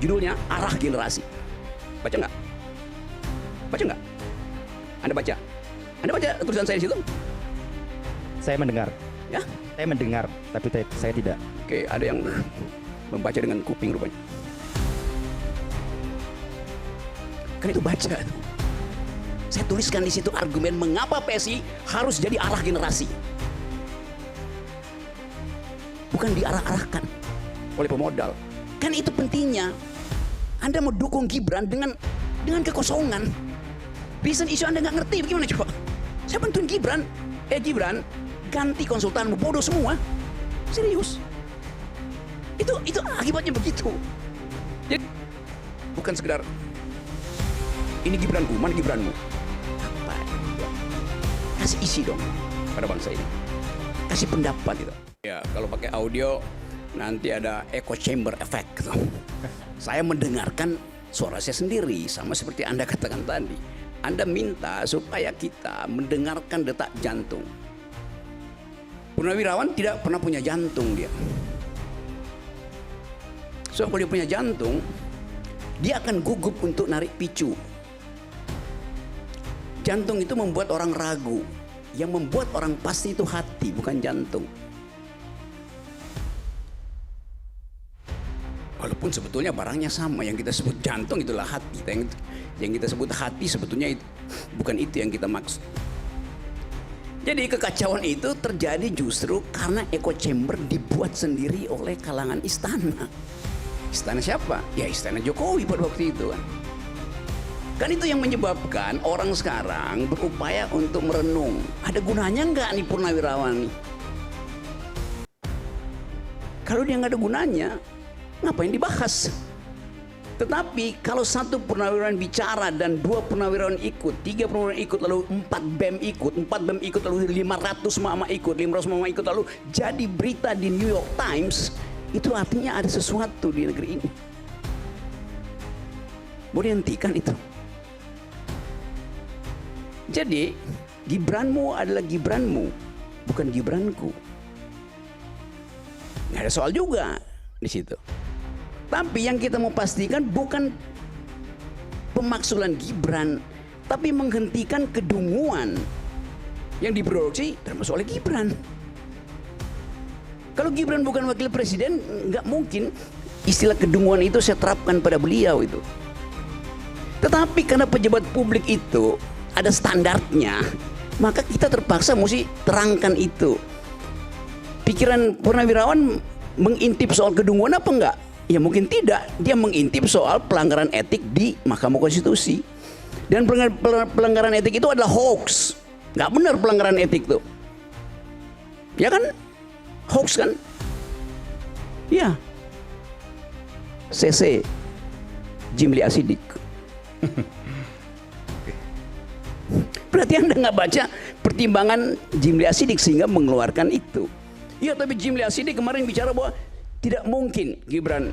Judulnya Arah Generasi. Baca nggak? Baca nggak? Anda baca? Anda baca tulisan saya di situ? Saya mendengar. Ya? Saya mendengar, tapi saya tidak. Oke, ada yang membaca dengan kuping rupanya. Kan itu baca. Saya tuliskan di situ argumen mengapa PSI harus jadi arah generasi. Bukan diarah-arahkan oleh pemodal. Kan itu pentingnya. Anda mau dukung Gibran dengan kekosongan. Reason isu Anda nggak ngerti, bagaimana coba? Saya bantuin Gibran. Gibran, ganti konsultanmu, bodoh semua. Serius. Itu akibatnya begitu. Jadi bukan sekedar ini Gibranku, mana Gibranmu? Apa? Kasih isi dong pada bangsa ini. Kasih pendapat itu. Ya, kalau pakai audio nanti ada echo chamber effect gitu. Saya mendengarkan suara saya sendiri, sama seperti Anda katakan tadi. Anda minta supaya kita mendengarkan detak jantung. Purnawirawan tidak pernah punya jantung dia. So kalau dia punya jantung, dia akan gugup untuk narik picu. Jantung itu membuat orang ragu. Yang membuat orang pasti itu hati, bukan jantung. Walaupun sebetulnya barangnya sama, yang kita sebut jantung itulah hati. Yang kita sebut hati sebetulnya itu, bukan itu yang kita maksud. Jadi kekacauan itu terjadi justru karena echo chamber dibuat sendiri oleh kalangan istana. Istana siapa? Ya istana Jokowi pada waktu itu kan. Kan itu yang menyebabkan orang sekarang berupaya untuk merenung. Ada gunanya nggak nih Purnawirawan nih? Kalau dia nggak ada gunanya, ngapain dibahas? Tetapi kalau satu purnawirawan bicara dan 2 purnawirawan ikut, 3 purnawirawan ikut, lalu 4 BEM ikut, lalu 500 mama ikut, 500 mama ikut, lalu jadi berita di New York Times, itu artinya ada sesuatu di negeri ini. Mau dihentikan itu. Jadi Gibranmu adalah Gibranmu, bukan Gibranku. Nggak ada soal juga di situ. Tapi yang kita mau pastikan bukan pemaksulan Gibran, tapi menghentikan kedunguan yang diproduksi termasuk oleh Gibran. Kalau Gibran bukan wakil presiden, nggak mungkin istilah kedunguan itu saya terapkan pada beliau itu. Tetapi karena pejabat publik itu ada standarnya, maka kita terpaksa mesti terangkan itu. Pikiran Purnawirawan mengintip soal kedunguan apa enggak? Ya mungkin tidak. Dia mengintip soal pelanggaran etik di Mahkamah Konstitusi. Dan pelanggaran etik itu adalah hoax. Nggak benar pelanggaran etik tuh. Ya kan? Hoax kan? Ya. CC Jimli Asidik. Berarti Anda nggak baca pertimbangan Jimli Asidik sehingga mengeluarkan itu. Ya tapi Jimli Asidik kemarin bicara bahwa tidak mungkin Gibran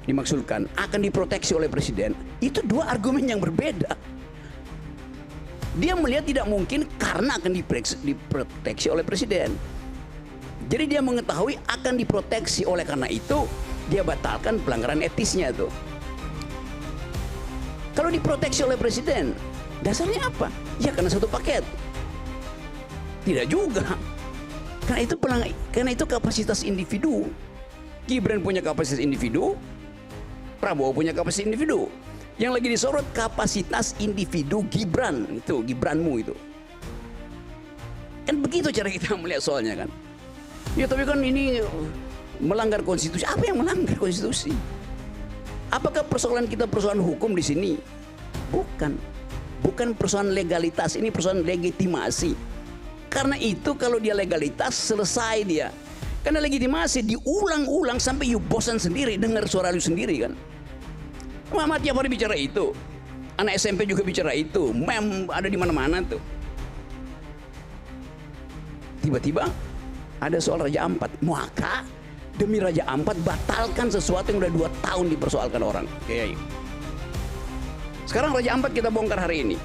dimaksudkan akan diproteksi oleh presiden. Itu 2 argumen yang berbeda. Dia melihat tidak mungkin karena akan diproteksi oleh presiden. Jadi dia mengetahui akan diproteksi, oleh karena itu dia batalkan pelanggaran etisnya tuh. Kalau diproteksi oleh presiden, dasarnya apa? Ya karena satu paket. Tidak juga. Karena itu kapasitas individu. Gibran punya kapasitas individu, Prabowo punya kapasitas individu. Yang lagi disorot kapasitas individu Gibran, itu Gibranmu itu. Kan begitu cara kita melihat soalnya kan. Ya tapi kan ini melanggar konstitusi. Apa yang melanggar konstitusi? Apakah persoalan kita persoalan hukum di sini? Bukan. Bukan persoalan legalitas, ini persoalan legitimasi. Karena itu kalau dia legalitas selesai dia. Karena legitimasi diulang-ulang sampai you bosan sendiri dengar suara lu sendiri kan. Muhammad tiap hari bicara itu. Anak SMP juga bicara itu. Mem ada di mana-mana tuh. Tiba-tiba ada soal Raja Ampat. Maka demi Raja Ampat batalkan sesuatu yang udah 2 tahun dipersoalkan orang. Oke. Sekarang Raja Ampat kita bongkar hari ini.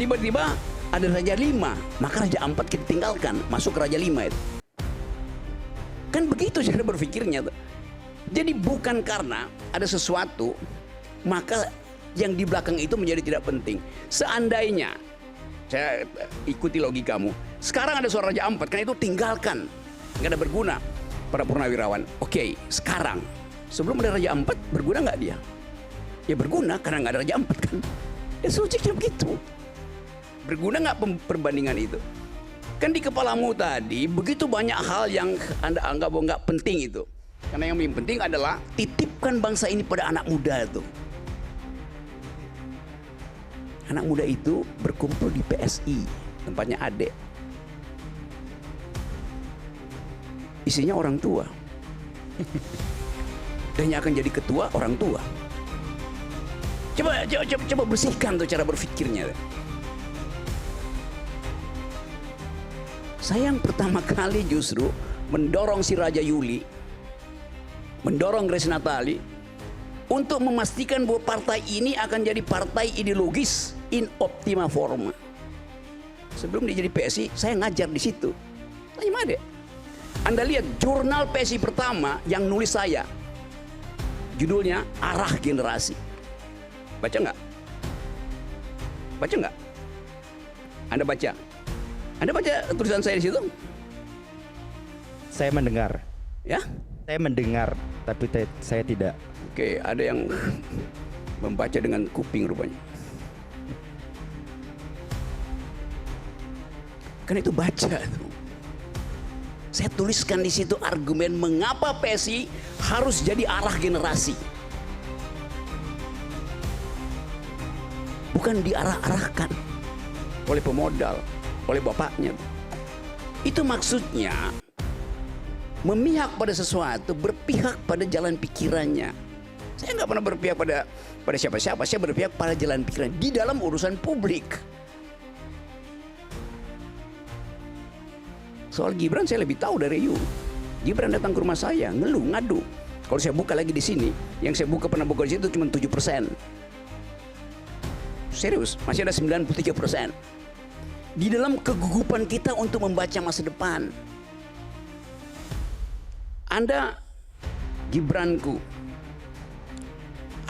Tiba-tiba ada Raja 5, maka Raja Ampat kita tinggalkan, masuk ke Raja 5 itu. Kan begitu cara berpikirnya tuh. Jadi bukan karena ada sesuatu, maka yang di belakang itu menjadi tidak penting. Seandainya, saya ikuti logikamu, sekarang ada suara Raja Ampat, karena itu tinggalkan, nggak ada berguna para purnawirawan. Oke, sekarang, sebelum ada Raja Ampat, berguna nggak dia? Ya berguna, karena nggak ada Raja Ampat kan. Ya logiknya begitu. Berguna nggak perbandingan itu? Kan di kepalamu tadi begitu banyak hal yang Anda anggap bahwa nggak penting itu. Karena yang paling penting adalah titipkan bangsa ini pada anak muda itu. Anak muda itu berkumpul di PSI, tempatnya Adek. Isinya orang tua. Dan yang akan jadi ketua orang tua. Coba bersihkan tuh cara berpikirnya. Saya yang pertama kali justru mendorong si Raja Yuli, mendorong Grace Natali untuk memastikan bahwa partai ini akan jadi partai ideologis in optima forma. Sebelum dia jadi PSI, saya ngajar di situ. Tanya Made. Anda lihat jurnal PSI pertama yang nulis saya, judulnya Arah Generasi. Baca nggak? Baca nggak? Anda baca? Anda baca tulisan saya di situ? Saya mendengar. Ya? Saya mendengar, tapi saya tidak. Oke, ada yang membaca dengan kuping rupanya. Kan itu baca tuh. Saya tuliskan di situ argumen mengapa PSI harus jadi arah generasi. Bukan diarah-arahkan oleh pemodal, oleh bapaknya. Itu maksudnya memihak pada sesuatu, berpihak pada jalan pikirannya. Saya nggak pernah berpihak pada siapa-siapa, saya berpihak pada jalan pikiran di dalam urusan publik. Soal Gibran saya lebih tahu dari you. Gibran datang ke rumah saya, ngeluh, ngadu. Kalau saya buka lagi di sini, yang saya pernah buka di situ cuma 7%. Serius, masih ada 93%. Di dalam kegugupan kita untuk membaca masa depan. Anda, Gibranku,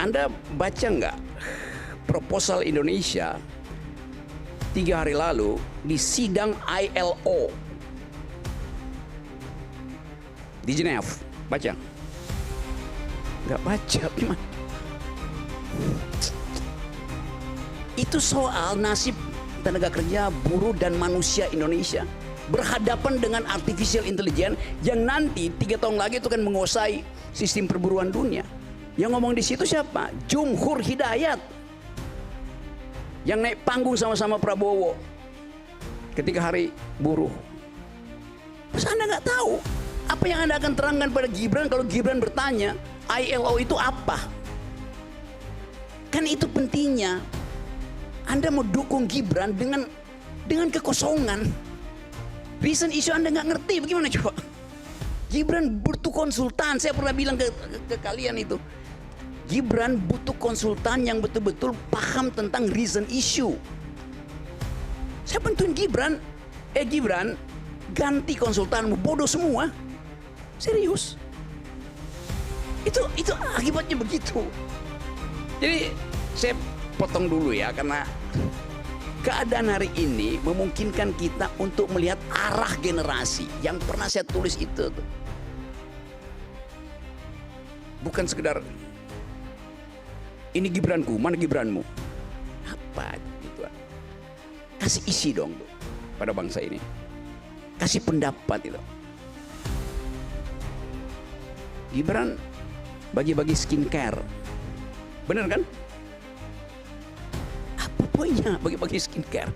Anda baca nggak proposal Indonesia 3 hari lalu di sidang ILO di Geneva? Baca? Nggak baca, gimana? Itu soal nasib tenaga kerja, buruh, dan manusia Indonesia berhadapan dengan artificial intelligence yang nanti 3 tahun lagi itu akan menguasai sistem perburuan dunia. Yang ngomong di situ siapa? Jumhur Hidayat, yang naik panggung sama-sama Prabowo ketika hari buruh. Terus Anda nggak tahu apa yang Anda akan terangkan pada Gibran kalau Gibran bertanya ILO itu apa? Kan itu pentingnya. Anda mau dukung Gibran dengan kekosongan. Reason issue Anda nggak ngerti, bagaimana coba? Gibran butuh konsultan. Saya pernah bilang ke kalian itu. Gibran butuh konsultan yang betul-betul paham tentang reason issue. Saya bantuin Gibran. Gibran, ganti konsultanmu, bodoh semua. Serius. Itu akibatnya begitu. Jadi saya potong dulu ya, karena keadaan hari ini memungkinkan kita untuk melihat arah generasi yang pernah saya tulis itu tuh. Bukan sekedar ini Gibranku, mana Gibranmu? Apa gitu. Kasih isi dong tuh pada bangsa ini. Kasih pendapat itu. Gibran bagi-bagi skincare. Bener kan? Apa poinnya bagi-bagi skincare?